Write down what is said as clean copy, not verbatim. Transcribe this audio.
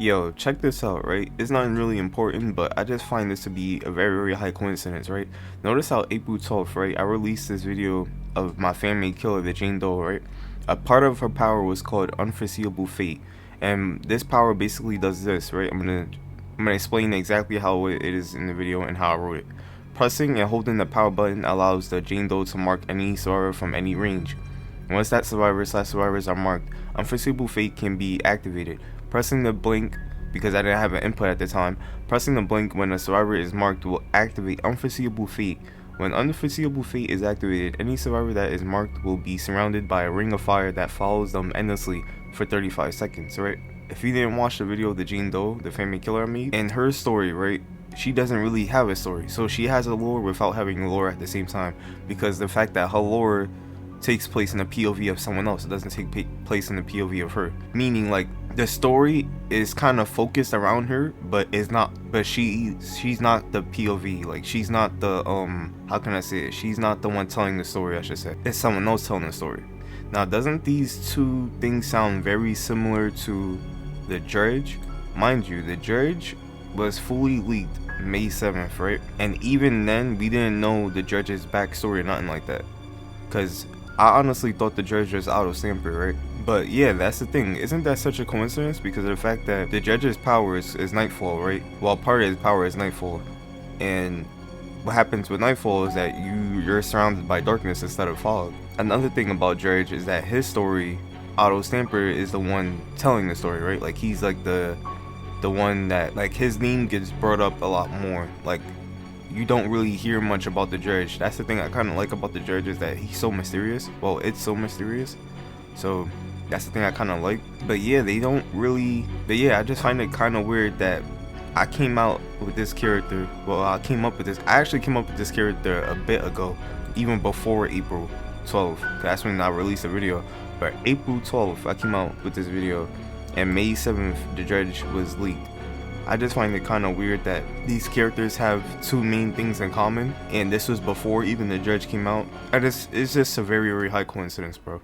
Yo, check this out, right? It's not really important, but I just find this to be a very, very high coincidence, right? Notice how April 12th, right? I released this video of my fan-made killer, the Jane Doe, right? A part of her power was called Unforeseeable Fate, and this power basically does this, right? I'm gonna explain exactly how it is in the video and how I wrote it. Pressing and holding the power button allows the Jane Doe to mark any survivor from any range. Once that survivors are marked, Unforeseeable Fate can be activated. Pressing the blink, because I didn't have an input at the time, pressing the blink when a survivor is marked will activate Unforeseeable Fate. When Unforeseeable Fate is activated, any survivor that is marked will be surrounded by a ring of fire that follows them endlessly for 35 seconds, right? If you didn't watch the video of the Jane Doe, the family killer I made, and her story, right? She doesn't really have a story. So she has a lore without having a lore at the same time, because the fact that her lore takes place in the POV of someone else. It doesn't take place in the POV of her. Meaning, like, the story is kind of focused around her, but it's not. But she's not the POV. Like, she's not the how can I say it? She's not the one telling the story, I should say. It's someone else telling the story. Now, doesn't these two things sound very similar to the Dredge? Mind you, the Dredge was fully leaked May 7th, right? And even then, we didn't know the Dredge's backstory or nothing like that, because I honestly thought the Dredge was auto stamper, right? But yeah, that's the thing. Isn't that such a coincidence? Because of the fact that the Dredge's power is Nightfall, right? Well, part of his power is Nightfall. And what happens with Nightfall is that you're surrounded by darkness instead of fog. Another thing about Dredge is that his story, auto stamper, is the one telling the story, right? Like, he's like the one that, like, his name gets brought up a lot more. Like, you don't really hear much about the Dredge. That's the thing I kind of like about the Dredge, is that he's so mysterious. Well, it's so mysterious. So that's the thing I kind of like. But yeah, they don't really. But yeah, I just find it kind of weird that I came out with this character. Well, I actually came up with this character a bit ago, even before April 12th. That's when I released the video. But April 12th, I came out with this video, and May 7th, the Dredge was leaked. I just find it kind of weird that these characters have two main things in common, and this was before even the Dredge came out. It's just a very, very high coincidence, bro.